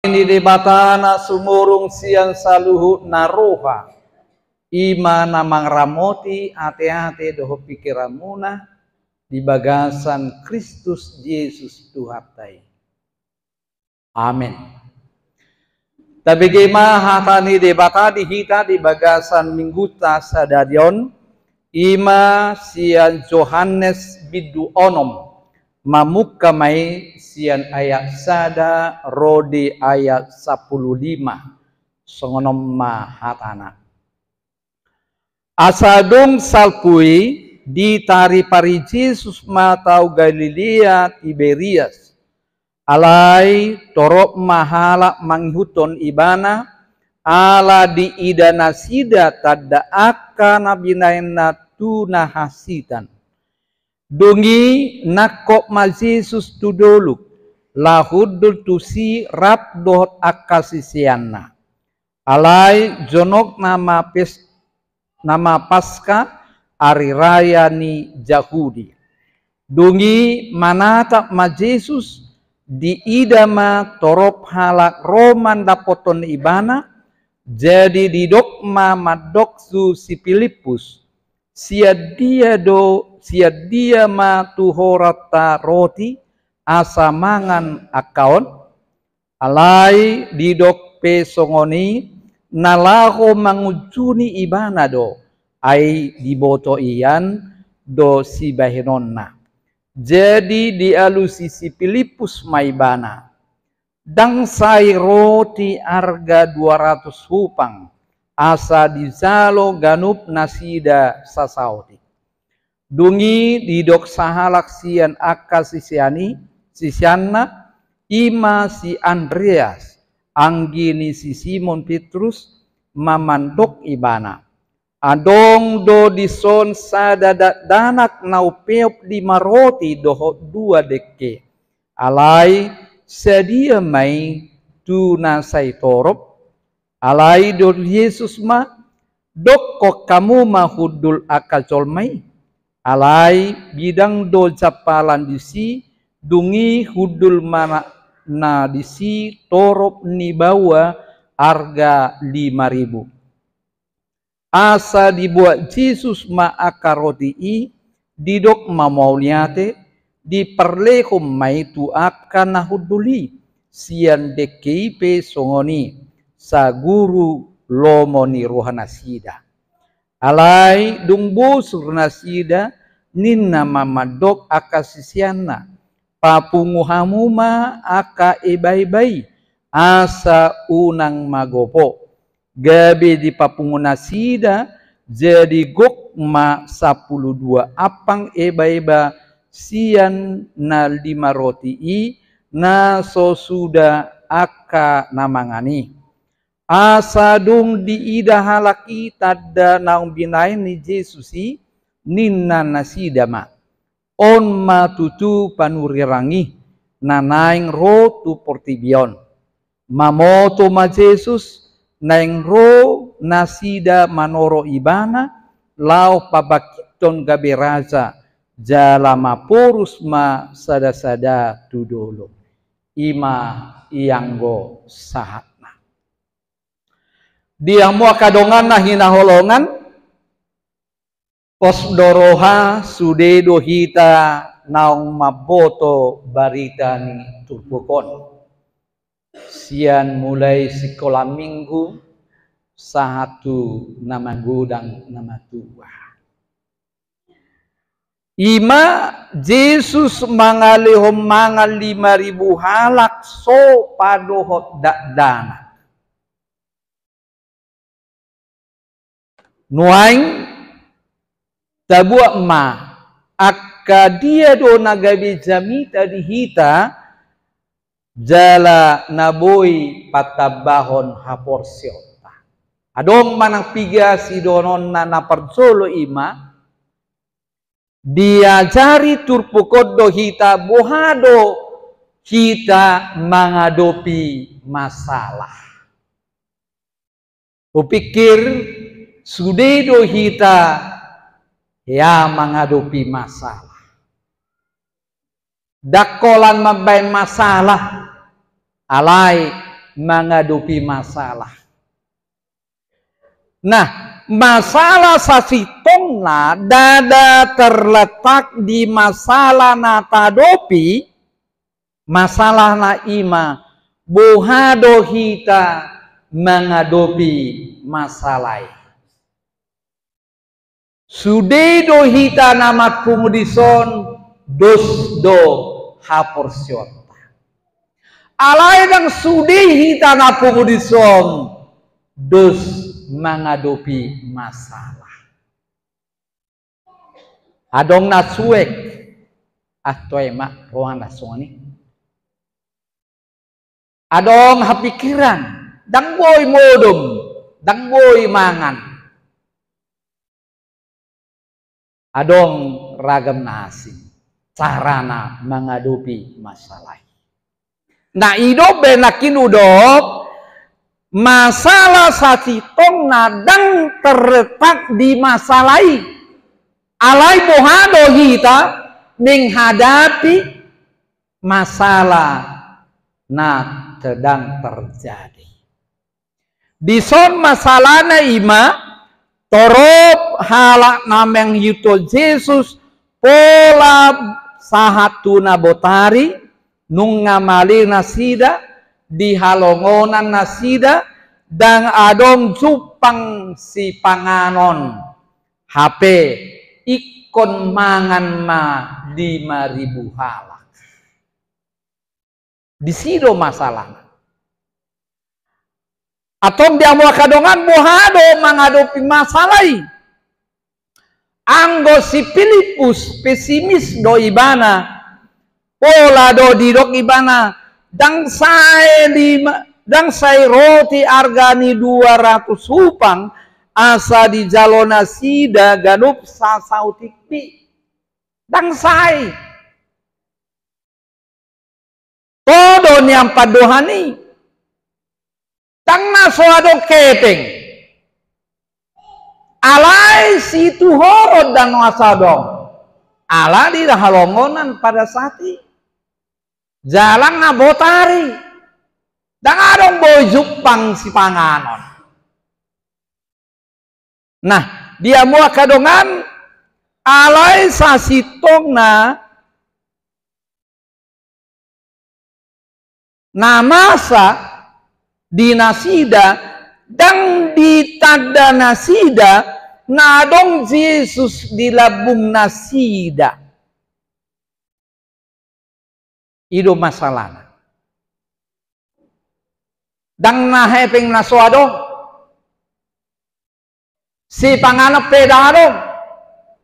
Ini debatana sumurung sian saluhut naroha. Ima namang ramoti ate-ate doho pikiramuna di bagasan Kristus Yesus Tuhatai. Amin. Tapi gema hatani debata dihita di bagasan mingguta sadadion ima sian Johannes bidu onom mamukka mai sian ayat sada rodi ayat 15 songonom mahatana. Asadong salpui ditari pari Jesus matau Galilea Tiberias alai torok mahala manghuton ibana ala di idana sida tada akana binaina tunahasitan dungi nakok ma Jesus tudoluk lahudul tusi rabdohot akasisianna alai jonok nama Paskah hari raya ni Yahudi. Dungi manata ma Jesus di idama torop halak roman dapoton ibana jadi didokma madoksu si Filipus siadia ma tuhorata roti asa mangan akaon alai didok pesongoni nalaho mangujuni ibana do ai diboto ian do si bahenonna jadi dialusi si Filipus maibana dang sai roti harga 200 hupang asa disalo ganup nasida sasauti dungi didok sahalak sian akka sisianna ima si Andreas anggini si Simon Petrus mamandok ibana adong do dison sadadak danak naupeop 5 roti doho 2 deke alai sedia mai tuna sai torop alai do Yesus ma dokko kamu mahudul akal colmai alai bidang do japalan disi dungi hudul mana na disi torop ni bawa harga 5.000 asa dibuat Jesus ma akaroti i didok ma mauliate diperlehom mai tu akana huduli sian dekipe songoni sa guru lomoni rohanasida alai dungbo surnasida ninna mamadok akasisianna papunguhamuma aka ebai-bai asa unang magopo gabe di papungunasida jadi gokma 12 apang eba-eba sian na 5 roti i na sosuda aka namangani asa dung di ida halaki tada naung binain ni Jesusi ninna nasida ma on matutu panurirangi nanaing ro tu portibion mamoto ma Jesus naing ro nasida manoro ibana lau pabakiton gabe raja jalama porus ma sada-sada tudolo ima ianggo sahatna dia mua kadongan na hinaholongan posdoroha sudedo hita naung maboto barita ni turpukon sian mulai sekolah minggu satu nama gudang nama tua ima Jesus mangalihom mangal 5.000 halak so padohot dakdana nuaing tabuak ma akka dia do nagabi jamita dihita jala naboi patabahon haporsiota adong manang piga si donon na perjolo ima diajari turpukodo hita bohado kita menghadapi masalah upikir sudedo hita ya menghadapi masalah dakolan mabain masalah alai menghadapi masalah. Nah, masalah sasitongna dada terletak di masalah natadopi, masalah na ima bohado hita menghadapi masalah. Sudedo hita namat kumudison dos do haporsion. Alay dang sudi hita na kumudison dos menghadapi masalah. Adong nasuek atoy mak ruang nasoni. Adong hapikiran dang boy modom, dang boy mangan. Adong ragam nasi carana menghadapi masalah. Nah hidup benakin udop masalah satitong nadang terletak di masalah. Alai bohado kita menghadapi masalah na sedang terjadi. Di son masalahna ima torop halak nameng yuto Yesus pola sahatuna botari nung ngamali nasida di halongonan nasida dan adong jupang si panganon HP ikon mangan ma 5.000 halak. Di sido masalah. Atong dia mau kadongan bohado menghadapi masalah. Anggo si Filipus pesimis do ibana pola do didok ibana dang sai roti argani 200 upang asa di jalona sida ganup sasautikpi dang sai todo niang padohani dang nasoado kepeng alai si tuhorod dan wasadong ala di halongonan pada saat jalan ngabotari dan adong boy jupang si panganon. Nah dia mua kadongan alai sasitong na masa di nasida dan di tanda nasida nadong Yesus di labung nasida. Ido masalah. Dang nahepeng naswado si panganap pedaro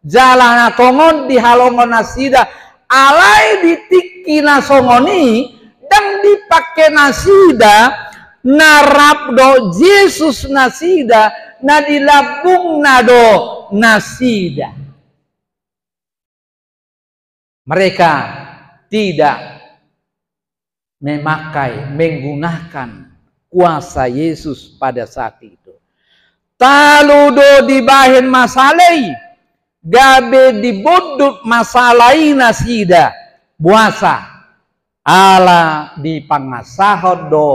jalan natongon di halongon nasida alai ditiki nasongoni dan dipakai nasida narapdo Yesus nasida na dilabung nado nasida. Mereka tidak menggunakan kuasa Yesus pada saat itu. Taludo dibahin masalai, gabe dibudut masalai nasida, buasa, ala dipangasahod do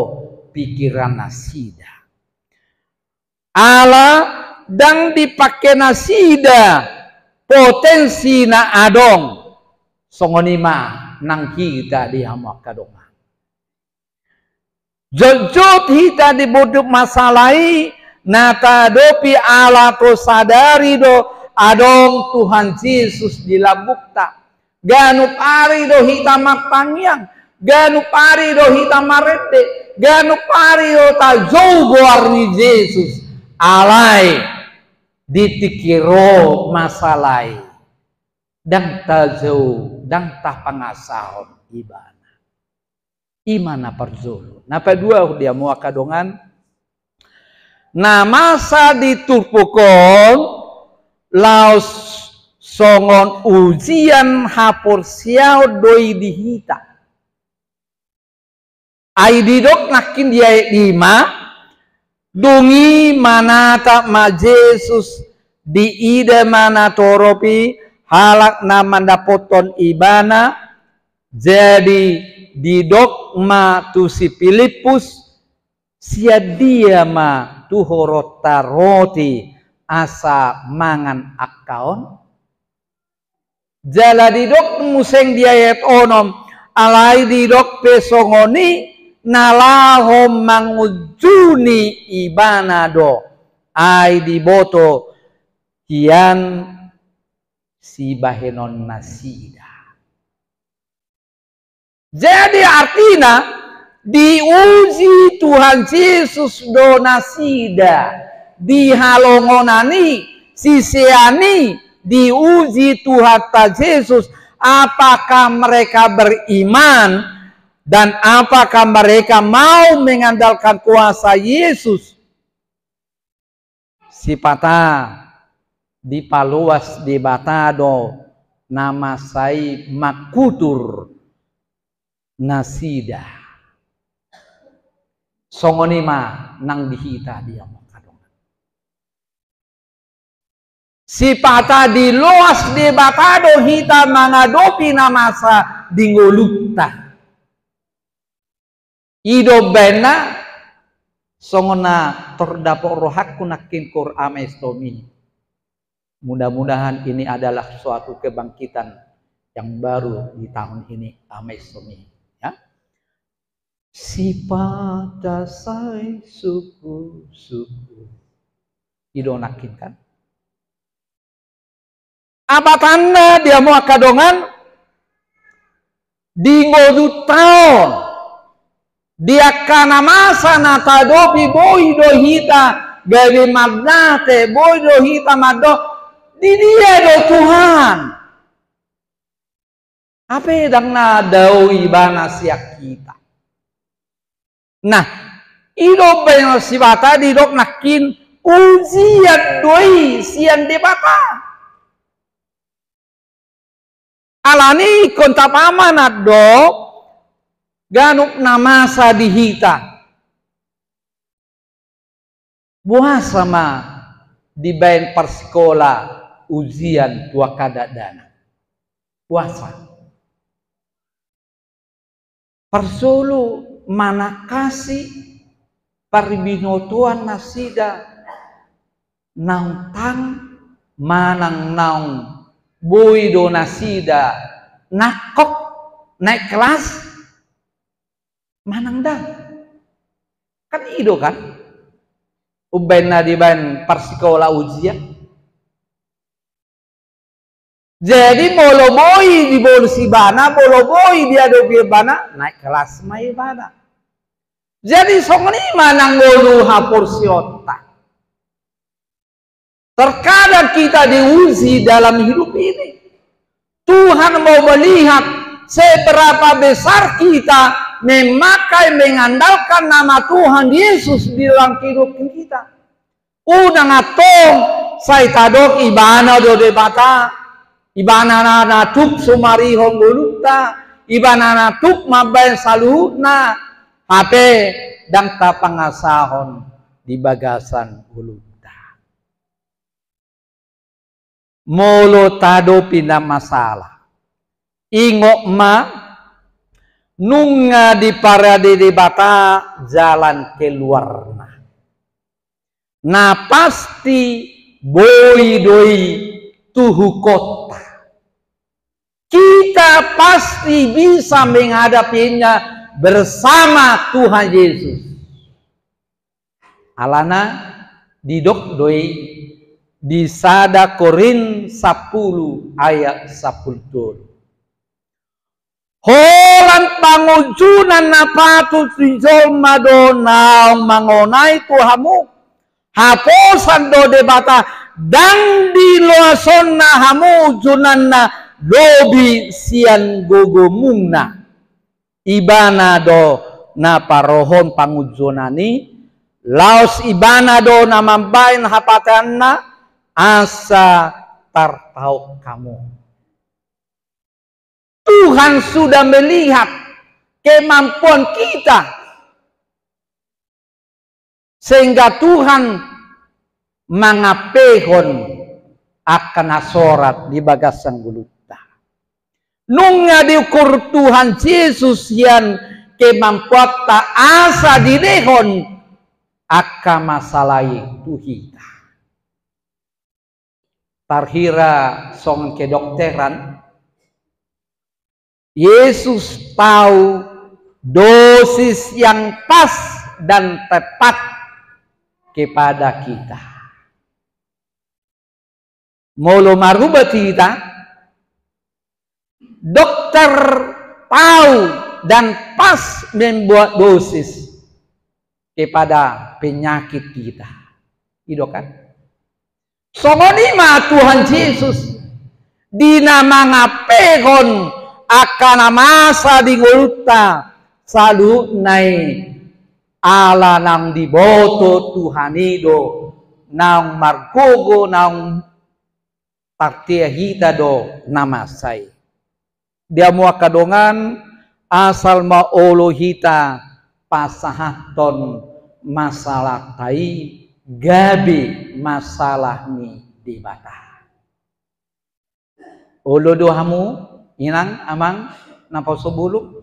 pikiran nasida. Ala dang dipakai nasida, potensi na adong, songonima nang kita dihamak kadongan. Jojot hita dibuduk masalai natadopi ala to sadari do adong Tuhan Yesus dilabukta ganup ari do hita makpangyang ganup ari do hita marete ganup ari do tajou goarni Yesus alai ditikiro masalai dan tajou dan tah pangasahon ibadah imana parzolo. Napa dua dia mau kadongan na masa diturpukon laos songon ujian hapor siao doi dihita. Ai didok nakin dia lima dungi manata ma Yesus di ide mana toropi halak nama dapoton ibana jadi di dogma tu si Filipus sia dia ma tuhorota roti asa mangan akaon. Jala didok museng diayat onom alai didok pesongoni nalahom mangujuni ibanado ai diboto kian si bahenon nasida. Jadi artinya diuji Tuhan Yesus do nasida, dihalongonani sisiani diuji Tuhan Yesus, apakah mereka beriman dan apakah mereka mau mengandalkan kuasa Yesus. Sipata dipaluas di batado nama sai makutur nasida songonima nang dihita dia makadong. Sipata diluas di batado hita mangadopi namasa dingolukta ido bena songona tordapok rohakku nakin kur amestomi. Mudah-mudahan ini adalah suatu kebangkitan yang baru di tahun ini amestomi. Ya. Sipata sai suku ido nakin kan. Apa tanda dia mau kadongan di ngodu tahun dia kana masa natadopi boy dohita gawe magnate boy dohita mado di dia do Tuhan. Apa dang na dau ibana siak kita. Nah, ido bayang sibata di dok nakin ujian doi sian debata. Alani konta pamanat do ganuk namasa dihita. Buah sama di bayan persekolah ujian tua kadadana. Puasa. Persulu mana kasih parbinotuan nasida naung tang manang naung boy do nasida nakok naik kelas manang dah kan ido kan uben na di ban persikola ujian. Jadi bolo boy di bolo si bana bolo boy dia do bana naik kelas mai bana. Jadi songni manang bolu hapur siota. Terkadang kita diuji dalam hidup ini. Tuhan mau melihat seberapa besar kita memakai mengandalkan nama Tuhan Yesus di dalam kehidupan kita. Udah ngatong saya tadok ibana do debata, ibana na tuk sumari honggoluta, ibana na tuk mabay saluhna, hape dang tapangasahon di bagasan uluta. Molo tado pindah masalah. Ingok ma nunga di parade debata jalan keluarna. Nah pasti boy doi tuhu kota. Kita pasti bisa menghadapinya bersama Tuhan Yesus. Alana didok doi di Sada Korin 10 ayat 10. Holan pangujunan napatu trijol madona mangonai Tuhamu haposan do debata dan di loason na hamu junanna lobi sian gogomungna ibana do na parohon pangujunani laos ibana do na mambain hapatanna asa tartau kamu. Tuhan sudah melihat kemampuan kita sehingga Tuhan mangapehon akan asorat di bagasan guluta. Nunga diukur Tuhan Yesus yang kemampuan tak asa direhon aka masalai tuhita. Tarhira songon kedokteran, Yesus tahu dosis yang pas dan tepat kepada kita. Molo marubati kita, dokter tahu dan pas membuat dosis kepada penyakit kita. Itu kan? Songonima Tuhan Yesus dinamangapehon akan masa dinguluta salu nai ala nang diboto Tuhan ido nang margogo nang partia hita do nama sai. Dia mua kadongan asal maolo hita pasahaton masalah tai gabi masalah ni di bata. Olo dohamu inang amang napa sebulu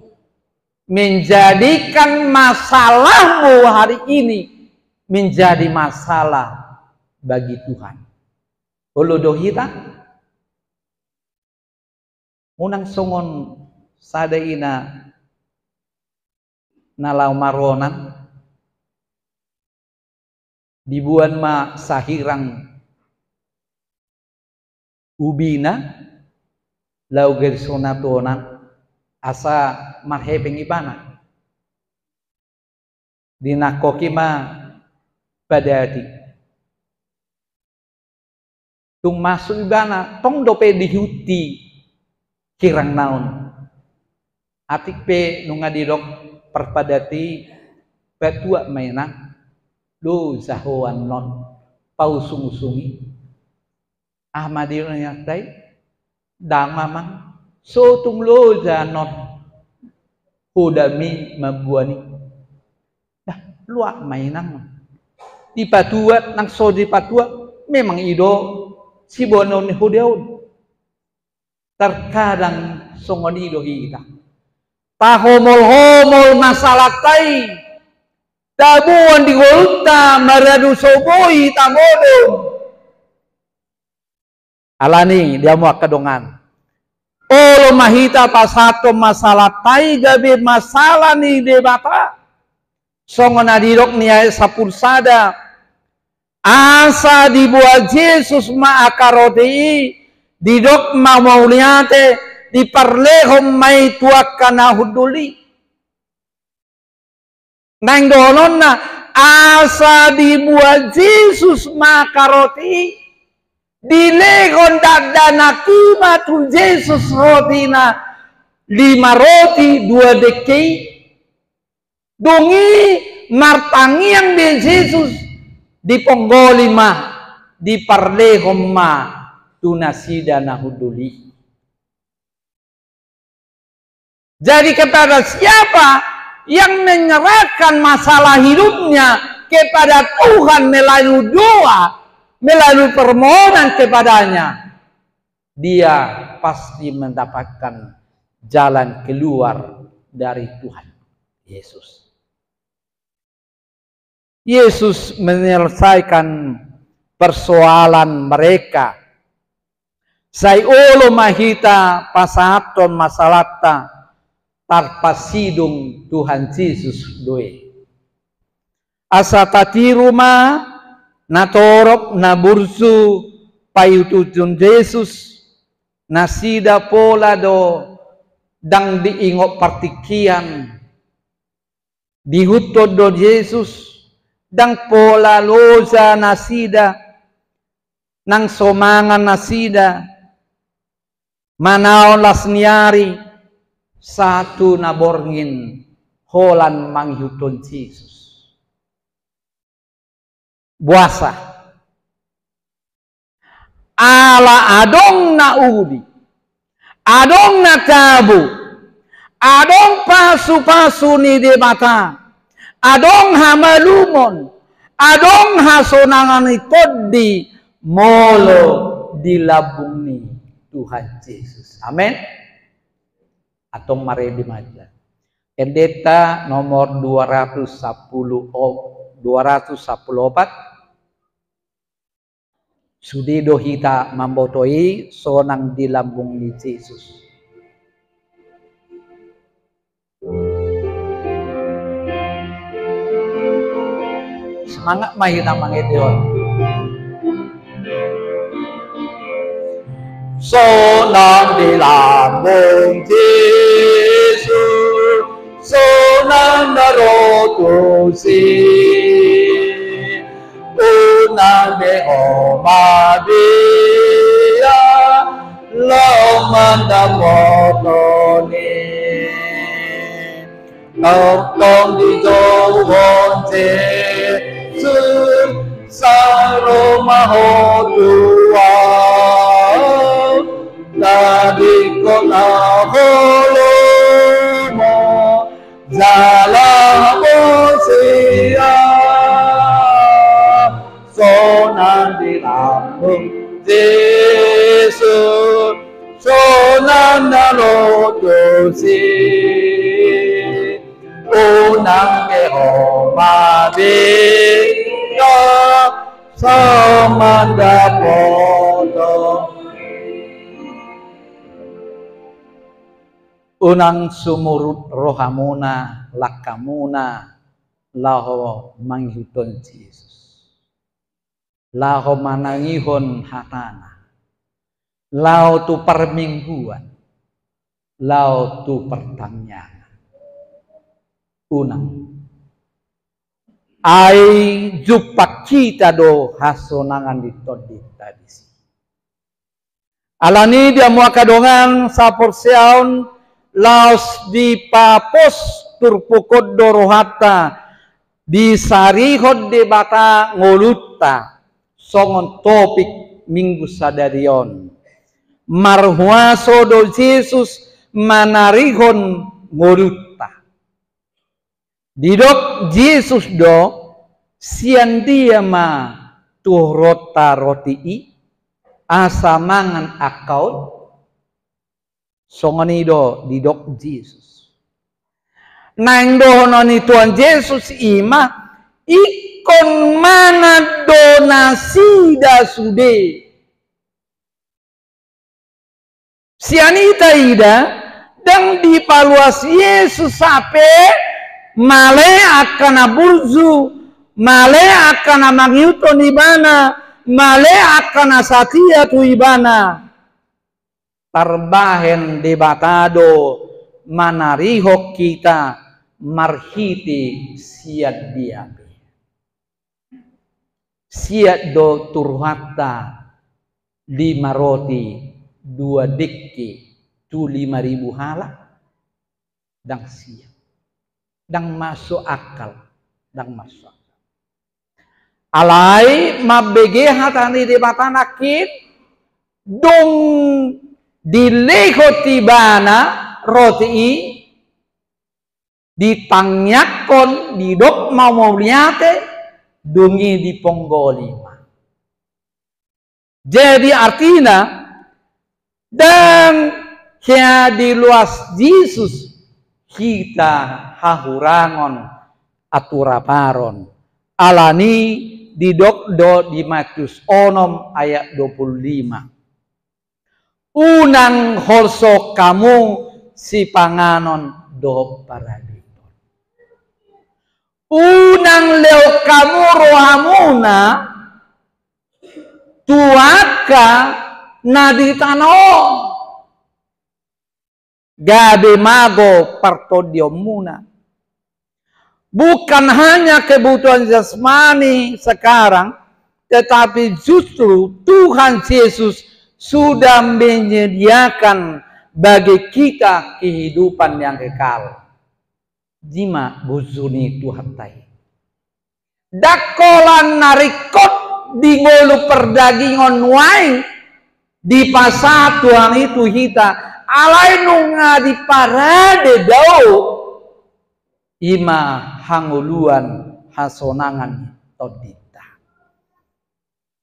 menjadikan masalahmu hari ini menjadi masalah bagi Tuhan. Olo dohita unang songon sadaina nalau maronan dibuan ma sahirang ubina lau gersonatonan asa marhepeng ibana dinakoki ma padati tung masuk ibana tong dope dihuti kirang naon atik pe nunga didok perpadati petua mainan do zahoan non pau sungi ahmadil nyatai dang mamang so tunglo janot hudami mabuani dah luak mainan di patua nang so di patua memang ido si bonon hudeun terkadang songon ido kita tahomol-homol masalah tai tabuan di golta maradu soboi tagodon alani dia mau kedongan olo mahita pasato masalah tai gabe masalah ni debata songon adirok niai sapursada asa dibuat Yesus maakaroti didok mauliate diparlehom mai tuakana huduli nang donon na asa dibuat Yesus makaroti dilegon dadana kima tu Yesus rotina 5 roti 2 dekei dongi martangi yang di Yesus diponggoli mah diparlehom ma tunasida nahuduli. Jadi kepada siapa yang menyerahkan masalah hidupnya kepada Tuhan melalui doa, melalui permohonan kepadanya, dia pasti mendapatkan jalan keluar dari Tuhan Yesus. Yesus menyelesaikan persoalan mereka. Sayolo mahita pasaton masalata tarpasidung Tuhan Yesus doe. Asa tati rumah natorop na bursu payututun Yesus nasida pola do dang diingok partikian dihutod do Yesus dang pola loza nasida nang somangan nasida manaon lasniari satu naborngin holan manghyuton Yesus buasa ala adong na udi adong na tabu adong pasu-pasu ni de mata adong hamalumon adong hasonangan itodi molo dilabungi Tuhan Yesus. Amin. Atong mare di maja. Endeta nomor 210 214 sudido hita mambotoi sonang di lambung ni Yesus. Semangat mahina mangideon. Sonang di lambung Yesus, sonang narotusi, unang de omadia, lomanda potoni, tong di jauhon Yesus, saromahotua. Tadi kona holomo jalan bosia sonan di lambung Yesus sonan nalodosi unang Yehova dia samanda potong unang sumurut rohamuna lakamuna laho manghiton Yesus laho manangihon hatana lao tu permingguan lao tu pertanyaan unang ai jupak kita do hasonangan ditodit tadi alani dia muakadongan saporseon laos di papos turpukod dorohata di sarihod de bata ngolutta songon topik minggu sadarion marhuaso do Yesus manarihon ngolutta didok Yesus do sian dia ma tuhrota roti asa mangan akaun songonido didok Yesus. Nang dohonon Tuhan Yesus ima ikon mana donasi da sude. Sianita ida dan dipaluas Yesus sape male akan abulzu male akan amangyuton ibana male akan asatia tu ibana. Tarbahen debatado manarihok kita marhiti siat diabe siat do turhata 5 roti 2 dikki tu 5.000 hala dang siat dang masuk akal dang masuk alai mabege hatani debatana kit dong dileho tibana roti ditangyakon didok mau liate dungi di ponggolima. Jadi artinya dan kia di luas Yesus kita hahurangon aturaparon alani didok do di Matius 6 ayat 25. Unang horso kamu si panganon do paradito. Unang leo kamu rohamuna tuaka naditano. Gade mago partodiomuna. Bukan hanya kebutuhan jasmani sekarang, tetapi justru Tuhan Yesus sudah menyediakan bagi kita kehidupan yang kekal. Jima buzuni Tuhan tai. Dakolan narikot di ngolu perdagingan wai di pasar Tuhan itu hita alai nunga di parade dau ima hanguluan hasonangan todita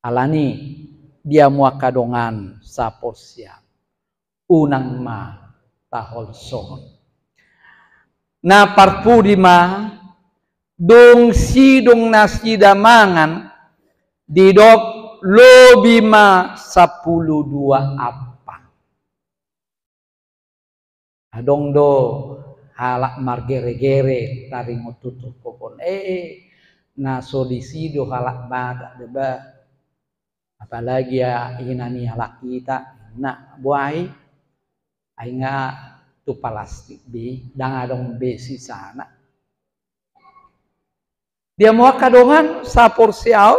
alani dia muakadongan saposya unang ma tahol sohon na parpudima dong sidong nasida mangan didok lobima 12 apa adong do halak margere-gere taring tutup popon na solisido halak bata deba apalagi ya inani halak kita na buai ainga tu plastik bi dang adong besi sana dia mau kadongan sapor siau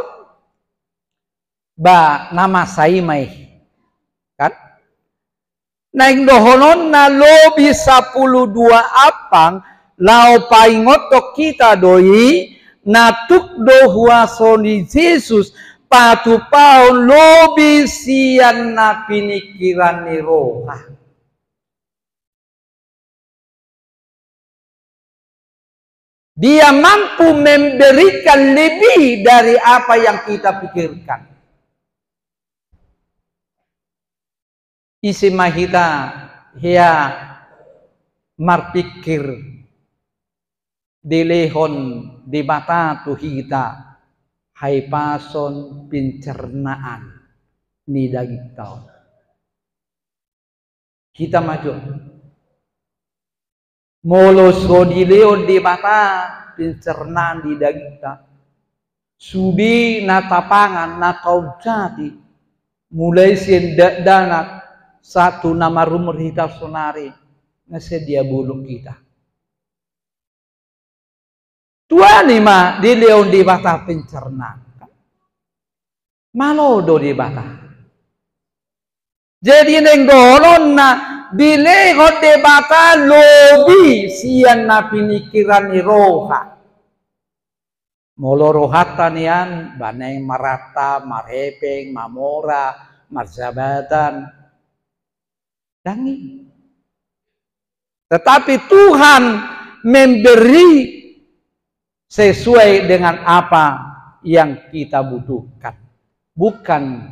ba nama saimai kan naing dohonon na lobi 12 apang lao paingotok kita doi natuk do huasoni Yesus patu paon lobi sian na pinikiran ni roha. Dia mampu memberikan lebih dari apa yang kita pikirkan. Isi mahita hia marpikir dilehon di bata tu hita hai pason pencernaan ni daging tau. Kita maju. Molos di leon di bata pencernaan di daging tau. Sudi na tapangan na kau jati mulai sendak danat satu nama rumur hita sonari ngesedia bulu kita. Tuan ima di leon di bata pencernaan. Malodo di bata. Jadi neng donon na di leon di bata lobi sian na pinikiran ni roha. Molo rohatan yan baneng marata, marhepeng, mamora, marjabatan. Dangi. Tetapi Tuhan memberi sesuai dengan apa yang kita butuhkan, bukan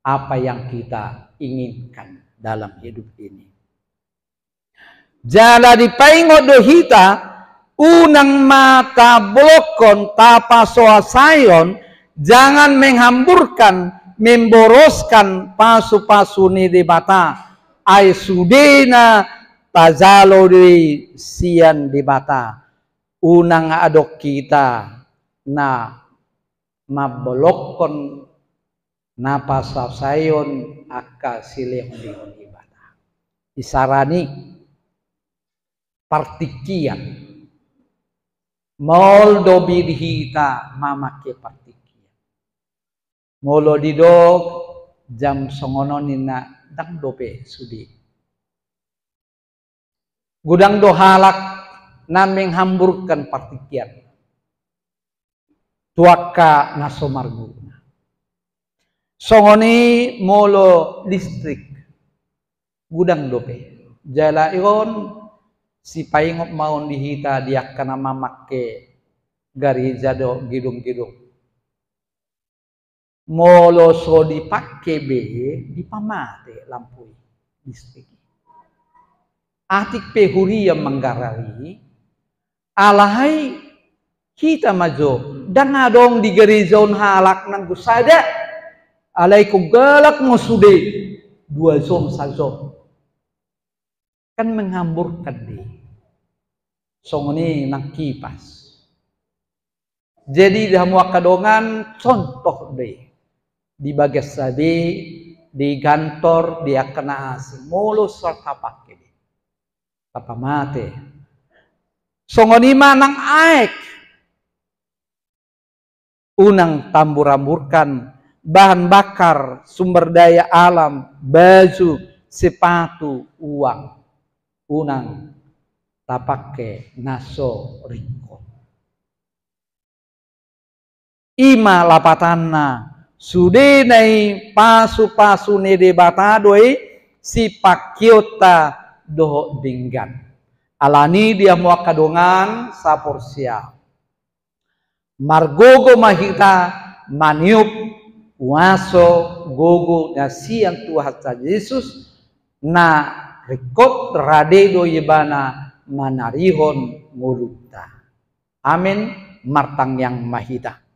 apa yang kita inginkan dalam hidup ini. Jala di paingo dohita unang mata blokon tapa soa sayon jangan menghamburkan memboroskan pasu-pasu ni di bata ai sudena tazalo di sian di bata unang adok kita na mabolokon na pasasayon akka sileh di bata isarani partikian moldo bidhita mamake partikian molo didog jam songono nina dang dope sudi gudang do halak naming hamburkan partikian tuaka nasomarguna songoni molo listrik gudang dope jala iron si paingop maun dihita dia kana mamakke gari jado gidung-gidung molo so dipakke be dipamate lampu listrik atik pehuri yang menggarari alahai kita majo dan adong di gerizon halak nang gusada alai ku galak mo sude 2 zon sajo kan menghamburkan di songoni nang kipas jadi dah muak kadongan contoh deh di bagas sabi di kantor dia kena asing mulus serta pakai apa mate songoni manang aek unang tambur-amburkan bahan bakar sumber daya alam baju sepatu uang unang tapake naso riko ima lapatanna sude nai pasu-pasu nede batadoi si pakiota doho dinggan alani dia muak kadongan saporsia margogo mahita maniup waso gogo nasian Tuhan Yesus na rekod radedo yebana manarihon nguluta amin martang yang mahita.